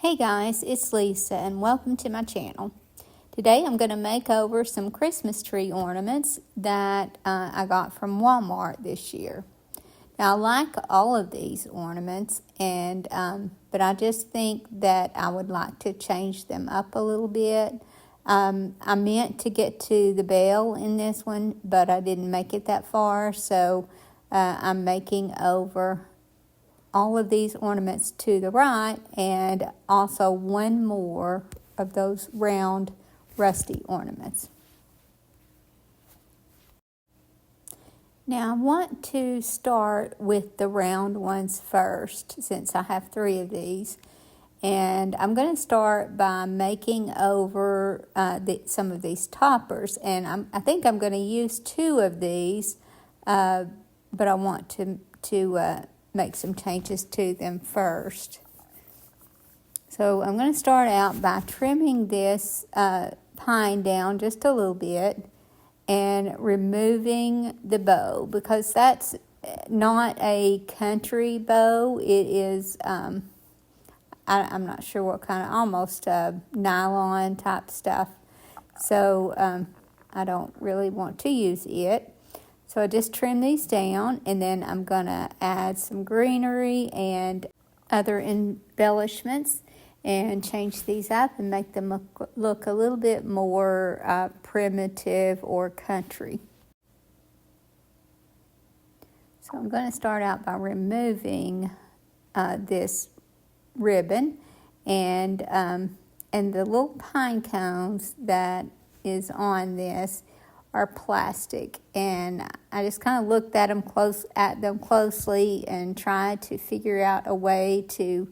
Hey guys, it's Lisa and welcome to my channel. Today I'm going to make over some Christmas tree ornaments that I got from Walmart this year. Now I like all of these ornaments, but I just think that I would like to change them up a little bit. I meant to get to the bell in this one, but I didn't make it that far, so I'm making over all of these ornaments to the right and also one more of those round rusty ornaments. Now I want to start with the round ones first since I have 3 of these, and I'm going to start by making over some of these toppers, and I think I'm going to use 2 of these, but I want to make some changes to them first. So I'm going to start out by trimming this pine down just a little bit and removing the bow, because that's not a country bow. It is, I'm not sure what kind of, almost nylon type stuff. So I don't really want to use it. So I just trim these down, and then I'm going to add some greenery and other embellishments and change these up and make them look a little bit more primitive or country. So I'm going to start out by removing this ribbon and the little pine cones that is on this are plastic, and I just kind of looked at them closely and tried to figure out a way to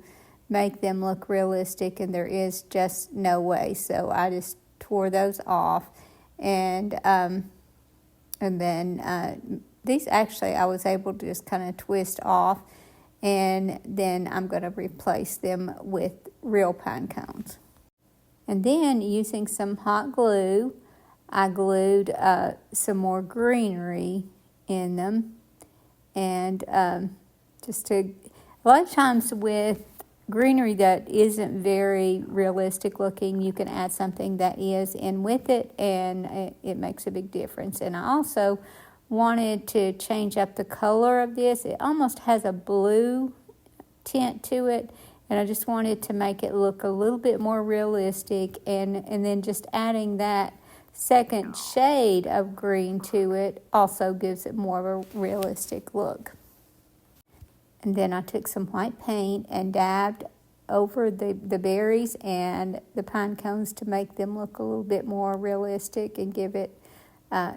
make them look realistic, and there is just no way. So I just tore those off, and then these actually I was able to just kind of twist off, and then I'm going to replace them with real pine cones. And then using some hot glue, I glued some more greenery in them, and a lot of times with greenery that isn't very realistic looking, you can add something that is in with it, and it makes a big difference. And I also wanted to change up the color of this. It almost has a blue tint to it, and I just wanted to make it look a little bit more realistic, and then just adding that second shade of green to it also gives it more of a realistic look. And then I took some white paint and dabbed over the berries and the pine cones to make them look a little bit more realistic and give it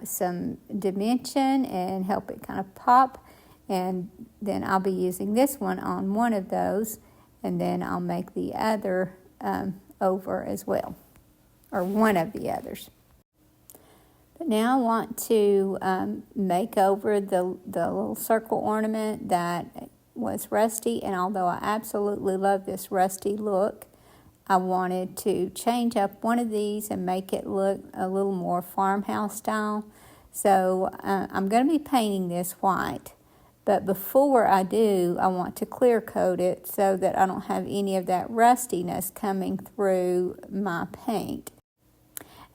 some dimension and help it kind of pop. And then I'll be using this one on one of those, and then I'll make the other over as well, or one of the others. But now I want to make over the little circle ornament that was rusty, and although I absolutely love this rusty look, I wanted to change up one of these and make it look a little more farmhouse style. So I'm going to be painting this white, but before I do, I want to clear coat it so that I don't have any of that rustiness coming through my paint.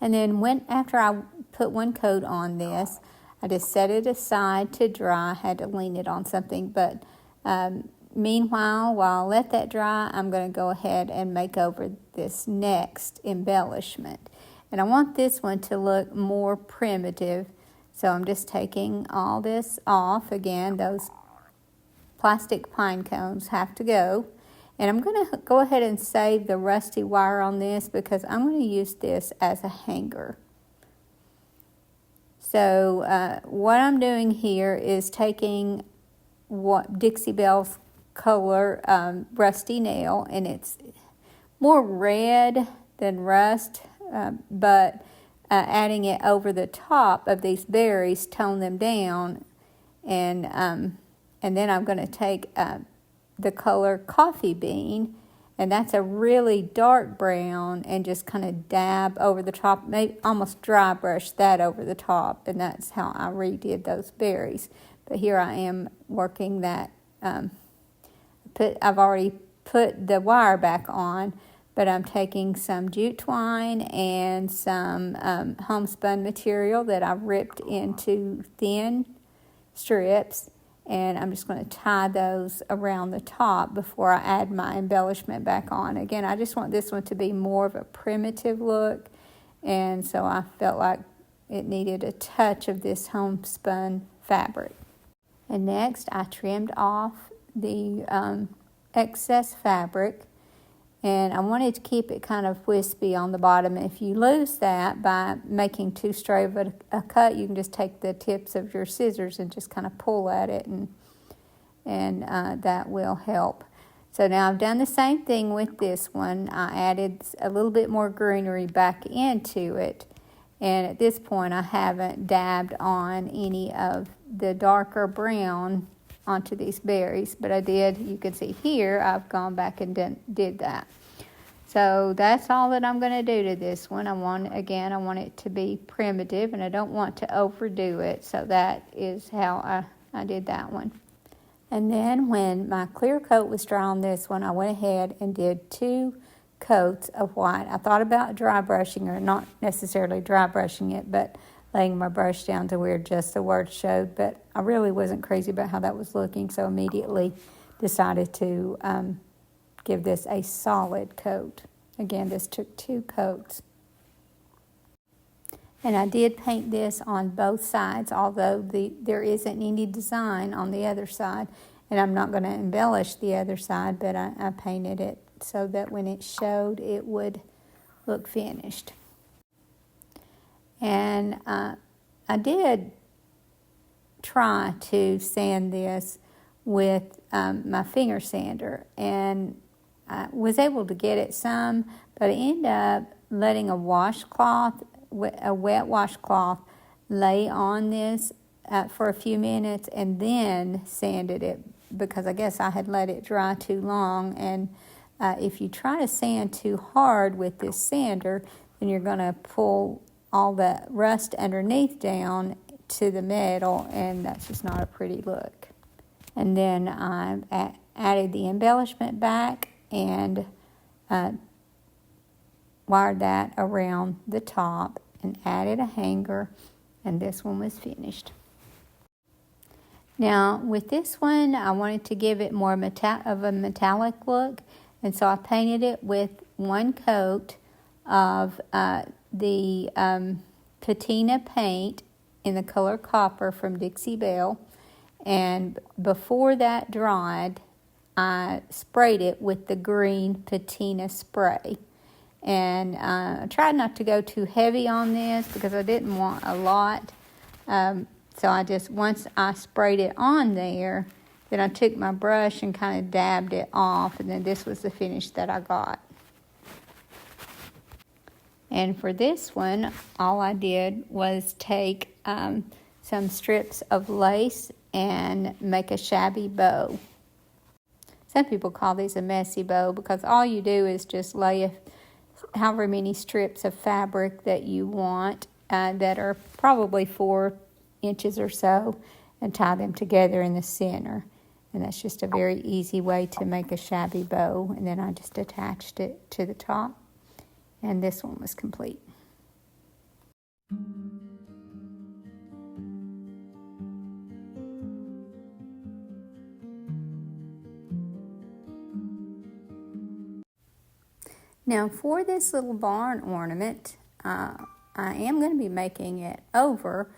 And then after I put one coat on this, I just set it aside to dry. I had to lean it on something, but meanwhile, while I let that dry, I'm going to go ahead and make over this next embellishment. And I want this one to look more primitive, so I'm just taking all this off. Again, those plastic pine cones have to go. And I'm going to go ahead and save the rusty wire on this because I'm going to use this as a hanger. So what I'm doing here is taking what Dixie Belle's color rusty nail, and it's more red than rust, but adding it over the top of these berries, tone them down, and then I'm going to take the color coffee bean, and that's a really dark brown, and just kind of dab over the top, maybe almost dry brush that over the top, and that's how I redid those berries. But here I am working that, I've already put the wire back on, but I'm taking some jute twine and some homespun material that I've ripped into thin strips, and I'm just going to tie those around the top before I add my embellishment back on. Again, I just want this one to be more of a primitive look, and so I felt like it needed a touch of this homespun fabric. And next, I trimmed off the excess fabric, and I wanted to keep it kind of wispy on the bottom. If you lose that by making too straight of a cut, you can just take the tips of your scissors and just kind of pull at it, and that will help. So now I've done the same thing with this one. I added a little bit more greenery back into it, and at this point I haven't dabbed on any of the darker brown onto these berries, but I did. You can see here I've gone back and did that. So that's all that I'm going to do to this one. I want it to be primitive, and I don't want to overdo it, so that is how I did that one. And then when my clear coat was dry on this one, I went ahead and did 2 coats of white. I thought about dry brushing, or not necessarily dry brushing it, but laying my brush down to where just the words showed, but I really wasn't crazy about how that was looking, so immediately decided to give this a solid coat. Again, this took 2 coats. And I did paint this on both sides, although there isn't any design on the other side, and I'm not going to embellish the other side, but I painted it so that when it showed, it would look finished. And I did try to sand this with my finger sander, and I was able to get it some, but I ended up letting a wet washcloth lay on this for a few minutes, and then sanded it, because I guess I had let it dry too long. And if you try to sand too hard with this sander, then you're going to pull all the rust underneath down to the metal, and that's just not a pretty look. And then I added the embellishment back and wired that around the top and added a hanger, and this one was finished. Now with this one, I wanted to give it more of a metallic look, and so I painted it with 1 coat of the patina paint in the color copper from Dixie Belle, and before that dried, I sprayed it with the green patina spray. And I tried not to go too heavy on this because I didn't want a lot. So once I sprayed it on there, then I took my brush and kind of dabbed it off, and then this was the finish that I got. And for this one, all I did was take some strips of lace and make a shabby bow. Some people call these a messy bow because all you do is just lay however many strips of fabric that you want that are probably 4 inches or so, and tie them together in the center. And that's just a very easy way to make a shabby bow. And then I just attached it to the top, and this one was complete. Now for this little barn ornament, I am going to be making it over,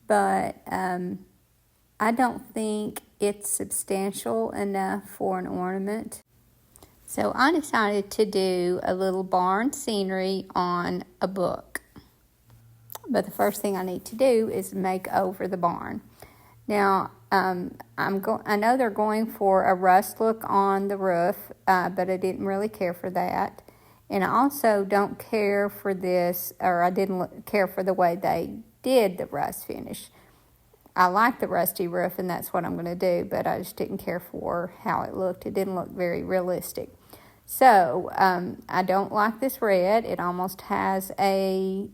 but I don't think it's substantial enough for an ornament. So I decided to do a little barn scenery on a book. But the first thing I need to do is make over the barn. Now, I know they're going for a rust look on the roof, but I didn't really care for that. And I also don't care for this, or I didn't care for the way they did the rust finish. I like the rusty roof, and that's what I'm going to do, but I just didn't care for how it looked. It didn't look very realistic. So I don't like this red. It almost has a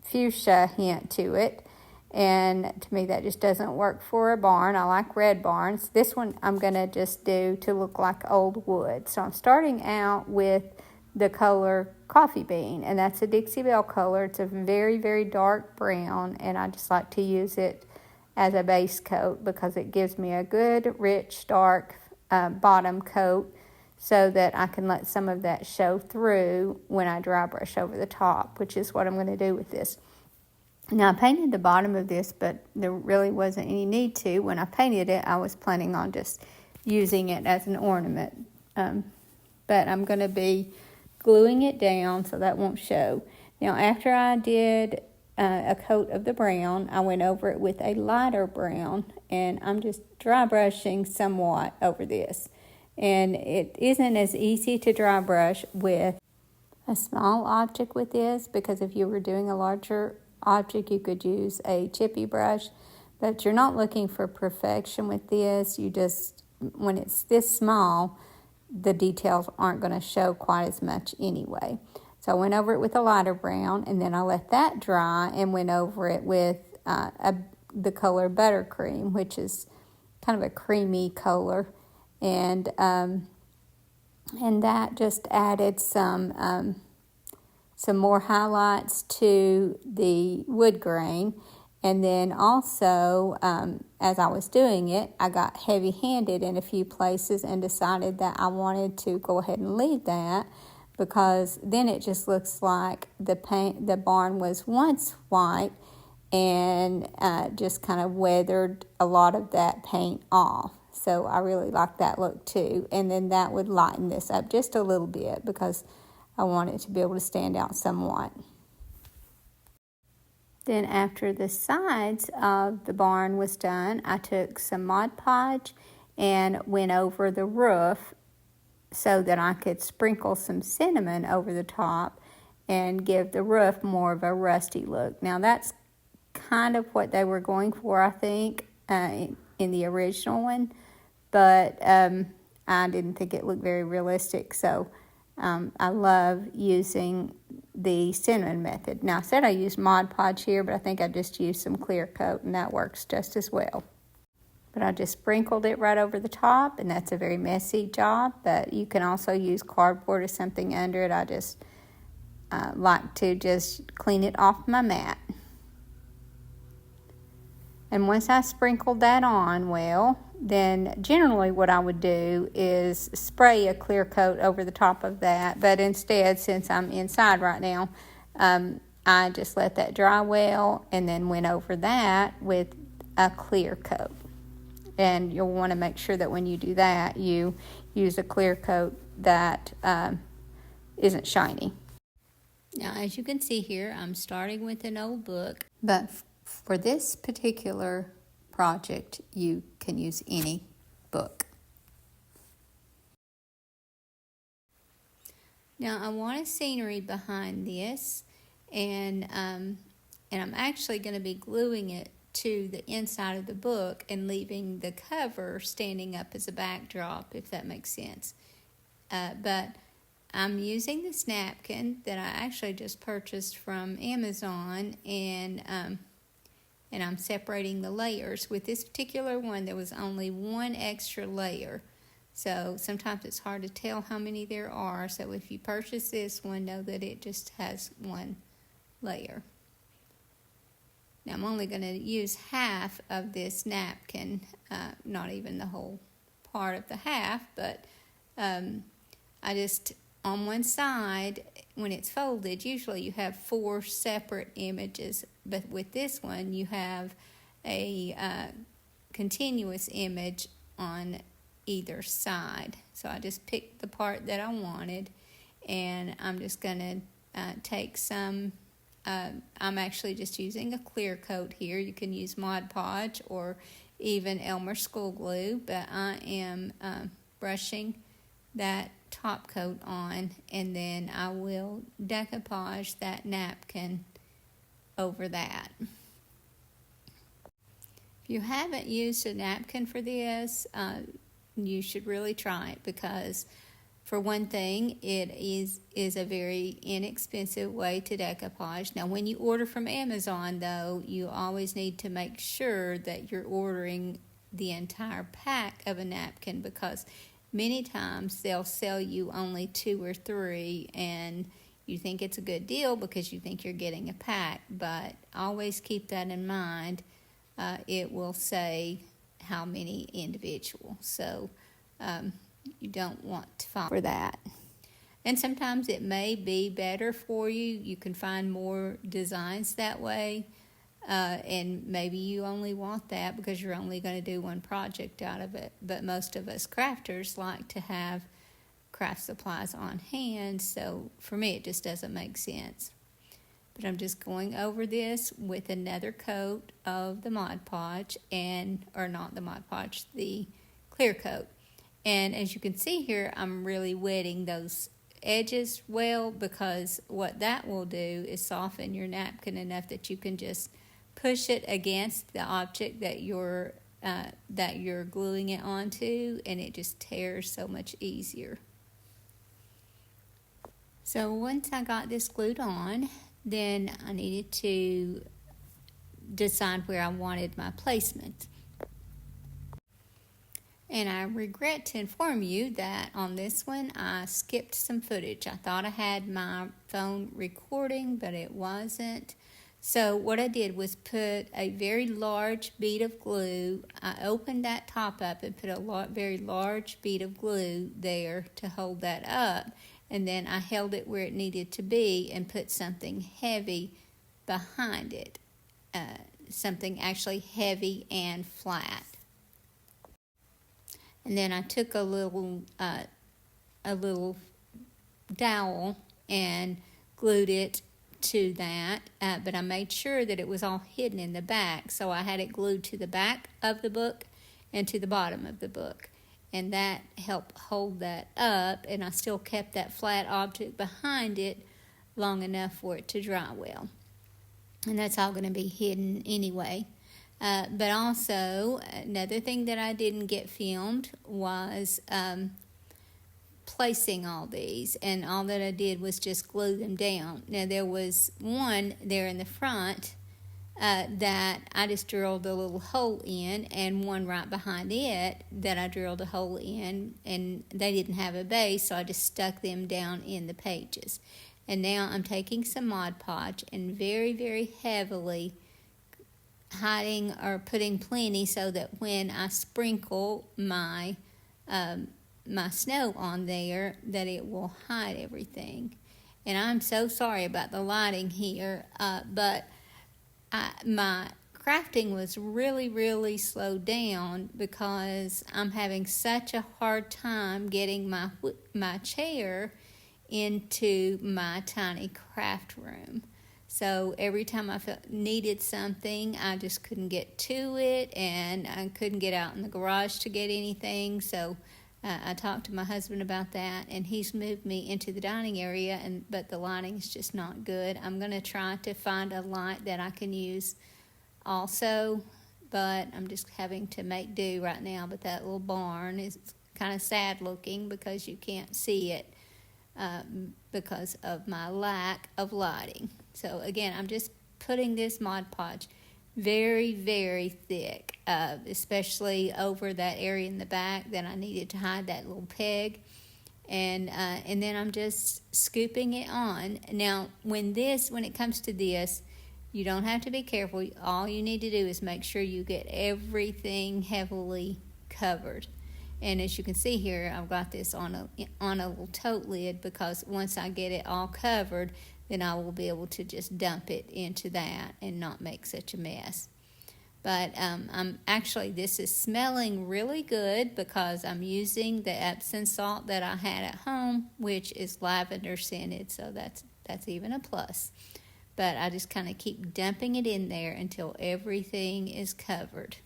fuchsia hint to it. And to me, that just doesn't work for a barn. I like red barns. This one I'm going to just do to look like old wood. So I'm starting out with the color coffee bean, and that's a Dixie Belle color. It's a very, very dark brown, and I just like to use it as a base coat because it gives me a good, rich, dark bottom coat so that I can let some of that show through when I dry brush over the top, which is what I'm going to do with this. Now, I painted the bottom of this, but there really wasn't any need to. When I painted it, I was planning on just using it as an ornament. But I'm going to be gluing it down so that won't show. Now, after I did a coat of the brown, I went over it with a lighter brown, and I'm just dry brushing somewhat over this. And it isn't as easy to dry brush with a small object with this, because if you were doing a larger object, you could use a chippy brush, but you're not looking for perfection with this. You just, when it's this small, the details aren't going to show quite as much anyway. So I went over it with a lighter brown, and then I let that dry and went over it with the color buttercream, which is kind of a creamy color, and that just added some more highlights to the wood grain. And then also, as I was doing it, I got heavy-handed in a few places and decided that I wanted to go ahead and leave that, because then it just looks like the barn was once white and just kind of weathered a lot of that paint off. So I really like that look too. And then that would lighten this up just a little bit because I want it to be able to stand out somewhat. Then after the sides of the barn was done, I took some Mod Podge and went over the roof so that I could sprinkle some cinnamon over the top and give the roof more of a rusty look. Now that's kind of what they were going for, I think, in the original one, but I didn't think it looked very realistic, so I love using the cinnamon method. Now, I said I used Mod Podge here, but I think I just used some clear coat, and that works just as well. But I just sprinkled it right over the top, and that's a very messy job, but you can also use cardboard or something under it. I just like to just clean it off my mat. And once I sprinkled that on well, then generally what I would do is spray a clear coat over the top of that. But instead, since I'm inside right now, I just let that dry well and then went over that with a clear coat. And you'll want to make sure that when you do that, you use a clear coat that isn't shiny. Now, as you can see here, I'm starting with an old book, but for this particular project, you can use any book. Now, I want a scenery behind this, and I'm actually going to be gluing it to the inside of the book and leaving the cover standing up as a backdrop, if that makes sense. But I'm using this napkin that I actually just purchased from Amazon, and I'm separating the layers. With this particular one, there was only one extra layer. So sometimes it's hard to tell how many there are. So if you purchase this one, know that it just has one layer. Now I'm only going to use half of this napkin, not even the whole part of the half, but I just, on one side, when it's folded, usually you have 4 separate images, but with this one you have a continuous image on either side. So I just picked the part that I wanted, and I'm just going to take some, I'm actually just using a clear coat here. You can use Mod Podge or even Elmer School Glue, but I am brushing that top coat on, and then I will decoupage that napkin over that. If you haven't used a napkin for this, you should really try it, because For one thing, it is a very inexpensive way to decoupage. Now, when you order from Amazon, though, you always need to make sure that you're ordering the entire pack of a napkin, because many times they'll sell you only 2 or 3, and you think it's a good deal because you think you're getting a pack, but always keep that in mind. It will say how many individual, so you don't want to fall for that. And sometimes it may be better for you. You can find more designs that way, and maybe you only want that because you're only going to do one project out of it. But most of us crafters like to have craft supplies on hand, so for me it just doesn't make sense. But I'm just going over this with another coat of the Mod Podge, or not the Mod Podge, the clear coat. And as you can see here, I'm really wetting those edges well, because what that will do is soften your napkin enough that you can just push it against the object that you're gluing it onto, and it just tears so much easier. So once I got this glued on, then I needed to decide where I wanted my placement. And I regret to inform you that on this one, I skipped some footage. I thought I had my phone recording, but it wasn't. So what I did was put a very large bead of glue. I opened that top up and put a very large bead of glue there to hold that up. And then I held it where it needed to be and put something heavy behind it. Something actually heavy and flat. And then I took a little dowel and glued it to that, but I made sure that it was all hidden in the back, so I had it glued to the back of the book and to the bottom of the book, and that helped hold that up, and I still kept that flat object behind it long enough for it to dry well. And that's all going to be hidden anyway. But also, another thing that I didn't get filmed was placing all these, and all that I did was just glue them down. Now, there was one there in the front that I just drilled a little hole in, and one right behind it that I drilled a hole in, and they didn't have a base, so I just stuck them down in the pages. And now I'm taking some Mod Podge and very, very heavily hiding or putting plenty so that when I sprinkle my snow on there, that it will hide everything. And I'm so sorry about the lighting here, but my crafting was really, really slowed down because I'm having such a hard time getting my chair into my tiny craft room. So every time I needed something, I just couldn't get to it, and I couldn't get out in the garage to get anything. So I talked to my husband about that, and he's moved me into the dining area, but the lighting is just not good. I'm going to try to find a light that I can use also, but I'm just having to make do right now. But that little barn is kind of sad looking because you can't see it because of my lack of lighting. So again, I'm just putting this Mod Podge very, very thick, especially over that area in the back that I needed to hide that little peg. And then I'm just scooping it on. Now, when it comes to this, you don't have to be careful. All you need to do is make sure you get everything heavily covered. And as you can see here, I've got this on a little tote lid, because once I get it all covered, then I will be able to just dump it into that and not make such a mess. But this is smelling really good because I'm using the Epsom salt that I had at home, which is lavender scented, so that's even a plus. But I just kind of keep dumping it in there until everything is covered.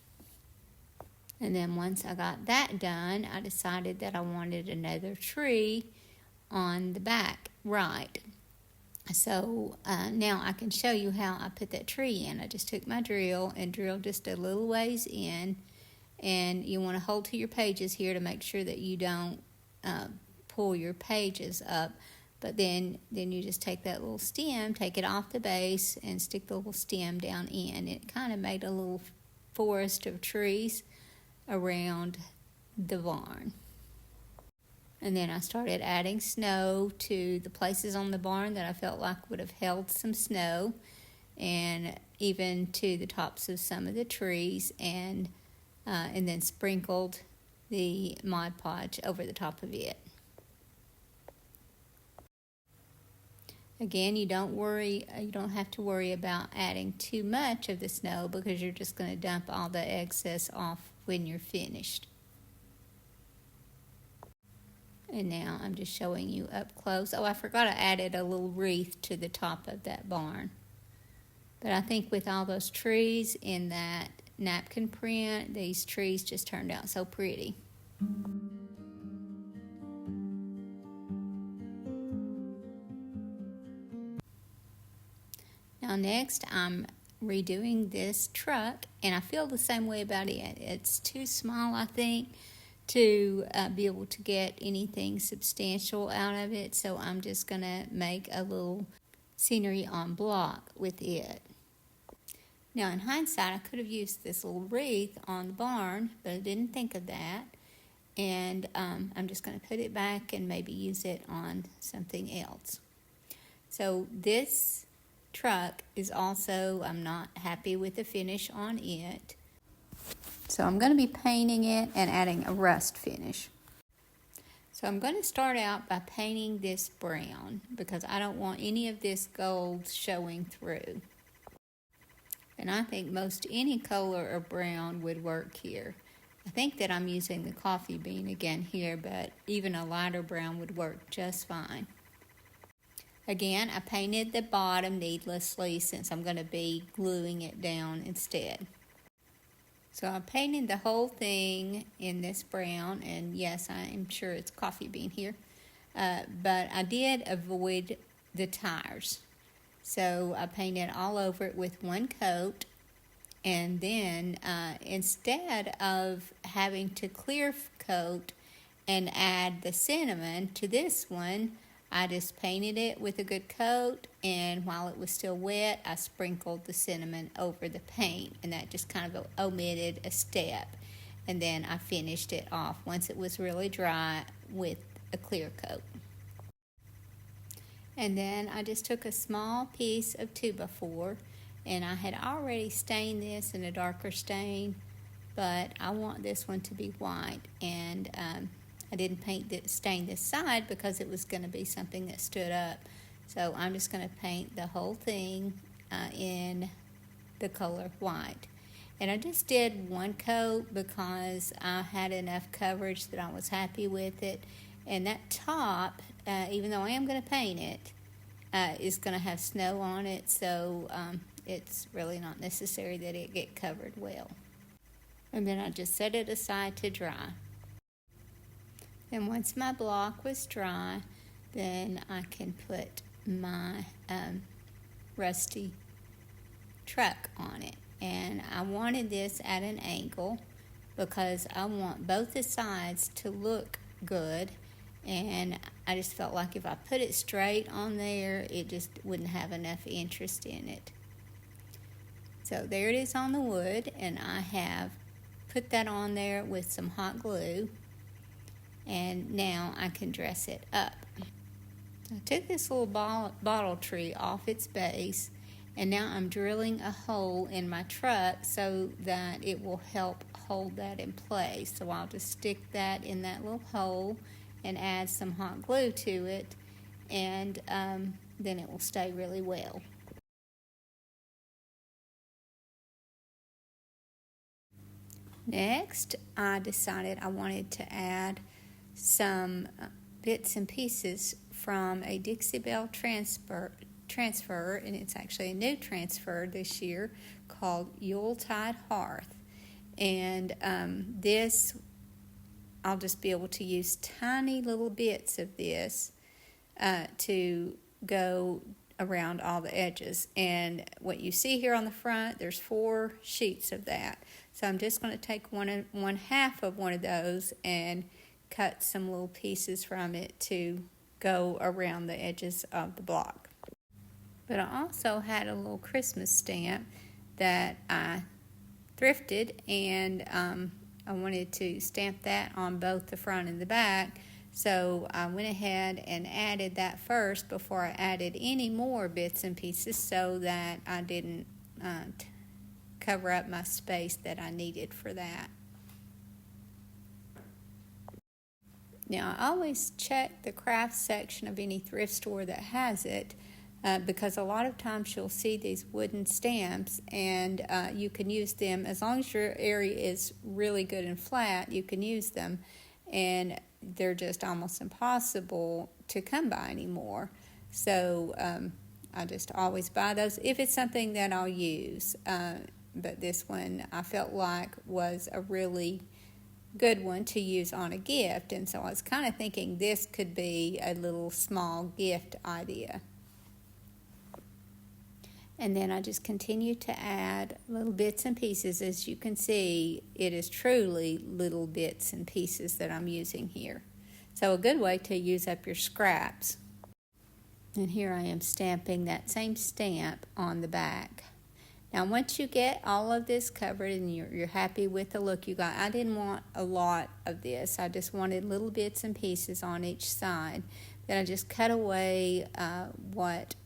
And then once I got that done, I decided that I wanted another tree on the back right. So now I can show you how I put that tree in. I just took my drill and drilled just a little ways in. And you want to hold to your pages here to make sure that you don't pull your pages up. But then you just take that little stem, take it off the base, and stick the little stem down in. It kind of made a little forest of trees around the barn. And then I started adding snow to the places on the barn that I felt like would have held some snow, and even to the tops of some of the trees, and then sprinkled the Mod Podge over the top of it. Again, you don't have to worry about adding too much of the snow, because you're just going to dump all the excess off when you're finished. And now I'm just showing you up close. Oh, I forgot I added a little wreath to the top of that barn. But I think with all those trees in that napkin print, these trees just turned out so pretty. Now next, I'm redoing this truck, and I feel the same way about it. It's too small, I think, to be able to get anything substantial out of it, so I'm just going to make a little scenery on block with it. Now in hindsight, I could have used this little wreath on the barn, but I didn't think of that, and I'm just going to put it back and maybe use it on something else. So this truck is also, I'm not happy with the finish on it. So I'm going to be painting it and adding a rust finish. So I'm going to start out by painting this brown, because I don't want any of this gold showing through. And I think most any color of brown would work here. I think that I'm using the coffee bean again here, but even a lighter brown would work just fine. Again, I painted the bottom needlessly since I'm going to be gluing it down instead. So I painted the whole thing in this brown, and yes, I am sure it's coffee bean here, but I did avoid the tires. So I painted all over it with one coat, and then instead of having to clear coat and add the cinnamon to this one, I just painted it with a good coat, and while it was still wet, I sprinkled the cinnamon over the paint, and that just kind of omitted a step. And then I finished it off once it was really dry with a clear coat. And then I just took a small piece of 2x4, and I had already stained this in a darker stain, but I want this one to be white, and I didn't stain this side because it was going to be something that stood up. So I'm just going to paint the whole thing in the color white. And I just did one coat because I had enough coverage that I was happy with it. And that top, even though I am going to paint it, is going to have snow on it. So it's really not necessary that it get covered well. And then I just set it aside to dry. And once my block was dry, then I can put my rusty truck on it. And I wanted this at an angle because I want both the sides to look good. And I just felt like if I put it straight on there, it just wouldn't have enough interest in it. So there it is on the wood, and I have put that on there with some hot glue. And now I can dress it up. I took this little bottle tree off its base, and now I'm drilling a hole in my truck so that it will help hold that in place. So I'll just stick that in that little hole and add some hot glue to it, and then it will stay really well. Next, I decided I wanted to add some bits and pieces from a Dixie Belle transfer, and it's actually a new transfer this year called Yuletide Hearth. And this, I'll just be able to use tiny little bits of this to go around all the edges. And what you see here on the front, there's 4 sheets of that. So I'm just going to take one half of one of those and cut some little pieces from it to go around the edges of the block. But I also had a little Christmas stamp that I thrifted, and I wanted to stamp that on both the front and the back. So I went ahead and added that first before I added any more bits and pieces, so that I didn't cover up my space that I needed for that. Now, I always check the craft section of any thrift store that has it, because a lot of times you'll see these wooden stamps, and you can use them as long as your area is really good and flat. You can use them, and they're just almost impossible to come by anymore. So I just always buy those if it's something that I'll use. But this one I felt like was a really good one to use on a gift, and so I was kind of thinking this could be a little small gift idea. And then I just continue to add little bits and pieces. As you can see, it is truly little bits and pieces that I'm using here. So a good way to use up your scraps. And here I am stamping that same stamp on the back. Now once you get all of this covered and you're happy with the look you got, I didn't want a lot of this. I just wanted little bits and pieces on each side. Then I just cut away what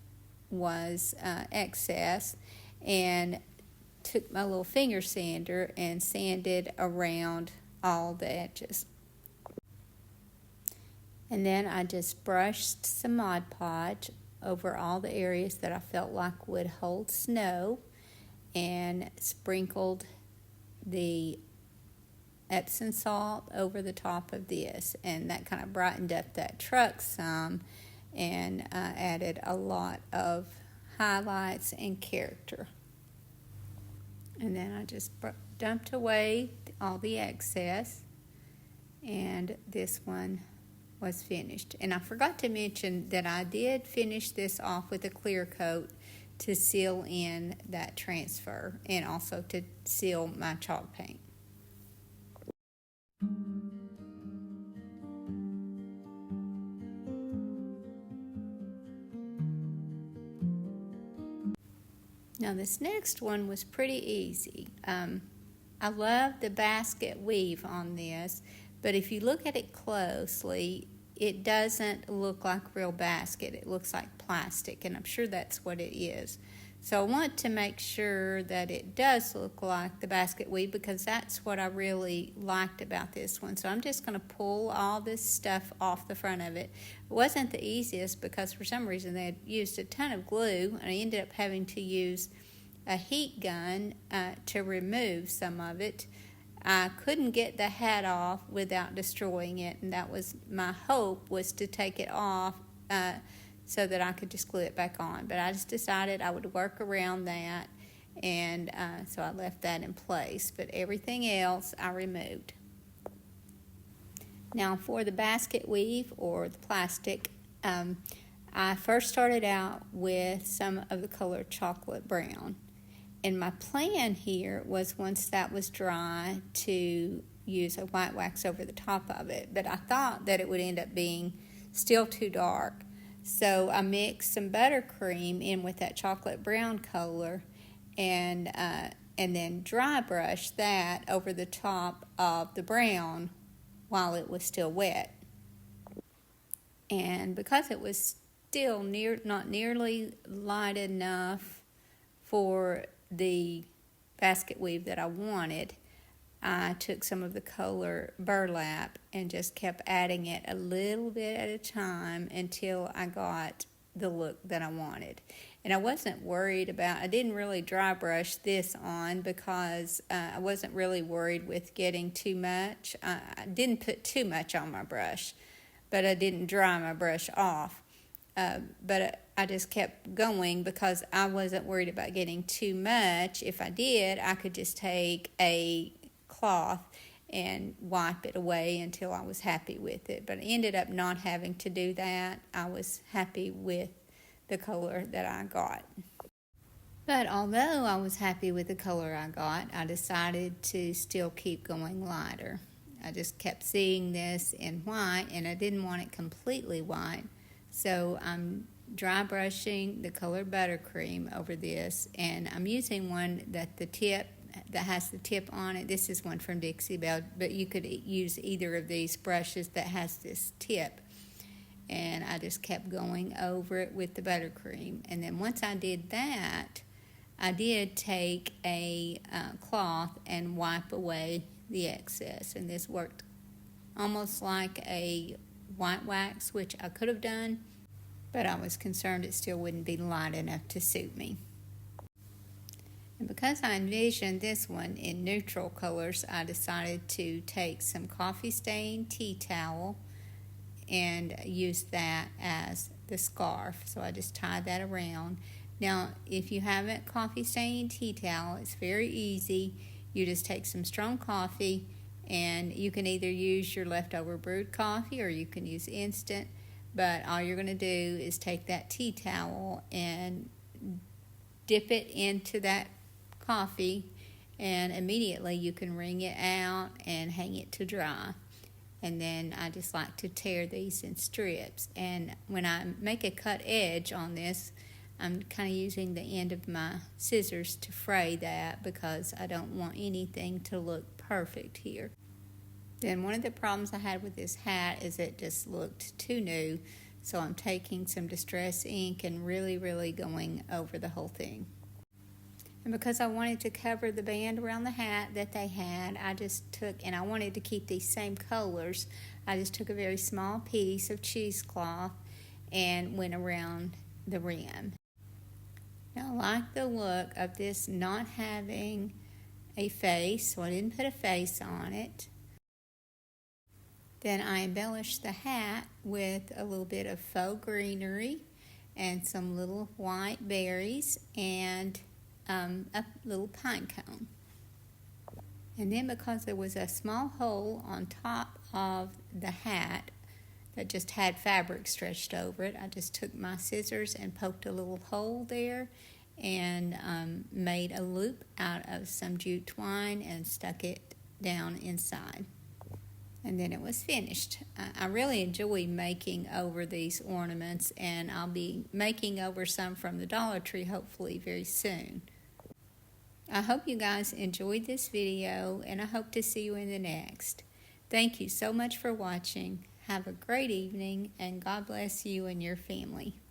was excess, and took my little finger sander and sanded around all the edges. And then I just brushed some Mod Podge over all the areas that I felt like would hold snow, and sprinkled the Epsom salt over the top of this, and that kind of brightened up that truck some, and added a lot of highlights and character. And then I just dumped away all the excess, and this one was finished. And I forgot to mention that I did finish this off with a clear coat to seal in that transfer, and also to seal my chalk paint. Now this next one was pretty easy. I love the basket weave on this, but if you look at it closely, it doesn't look like real basket. It looks like plastic, and I'm sure that's what it is. So I want to make sure that it does look like the basket weave, because that's what I really liked about this one. So I'm just going to pull all this stuff off the front of it. It wasn't the easiest, because for some reason they had used a ton of glue, and I ended up having to use a heat gun to remove some of it. I couldn't get the hat off without destroying it, and that was my hope, was to take it off so that I could just glue it back on. But I just decided I would work around that, and so I left that in place. But everything else I removed. Now for the basket weave, or the plastic, I first started out with some of the color chocolate brown. And my plan here was, once that was dry, to use a white wax over the top of it. But I thought that it would end up being still too dark. So I mixed some buttercream in with that chocolate brown color, and then dry brushed that over the top of the brown while it was still wet. And because it was still not nearly light enough for the basket weave that I wanted, I took some of the color burlap and just kept adding it a little bit at a time until I got the look that I wanted. And I wasn't worried about, I didn't really dry brush this on, because I wasn't really worried with getting too much. I didn't put too much on my brush, but I didn't dry my brush off. But I just kept going, because I wasn't worried about getting too much. If I did, I could just take a cloth and wipe it away until I was happy with it. But I ended up not having to do that. I was happy with the color that I got. But although I was happy with the color I got, I decided to still keep going lighter. I just kept seeing this in white, and I didn't want it completely white. So I'm dry brushing the color buttercream over this, and I'm using one that has the tip on it. This is one from Dixie Belle, but you could use either of these brushes that has this tip. And I just kept going over it with the buttercream. And then once I did that, I did take a cloth and wipe away the excess. And this worked almost like a white wax, which I could have done, but I was concerned it still wouldn't be light enough to suit me. And because I envisioned this one in neutral colors, I decided to take some coffee stain tea towel and use that as the scarf. So I just tied that around. Now, if you haven't coffee stained tea towel, it's very easy. You just take some strong coffee, and you can either use your leftover brewed coffee or you can use instant, but all you're going to do is take that tea towel and dip it into that coffee, and immediately you can wring it out and hang it to dry. And then I just like to tear these in strips, and when I make a cut edge on this, I'm kind of using the end of my scissors to fray that because I don't want anything to look perfect here. Then one of the problems I had with this hat is it just looked too new, so I'm taking some Distress ink and really going over the whole thing. And because I wanted to cover the band around the hat that they had, I just took, and I wanted to keep these same colors, I just took a very small piece of cheesecloth and went around the rim. Now, I like the look of this not having a face, so I didn't put a face on it. Then I embellished the hat with a little bit of faux greenery and some little white berries and a little pine cone. And then because there was a small hole on top of the hat that just had fabric stretched over it, I just took my scissors and poked a little hole there and made a loop out of some jute twine and stuck it down inside. And then it was finished. I really enjoy making over these ornaments, and I'll be making over some from the Dollar Tree hopefully very soon. I hope you guys enjoyed this video, and I hope to see you in the next. Thank you so much for watching. Have a great evening, and God bless you and your family.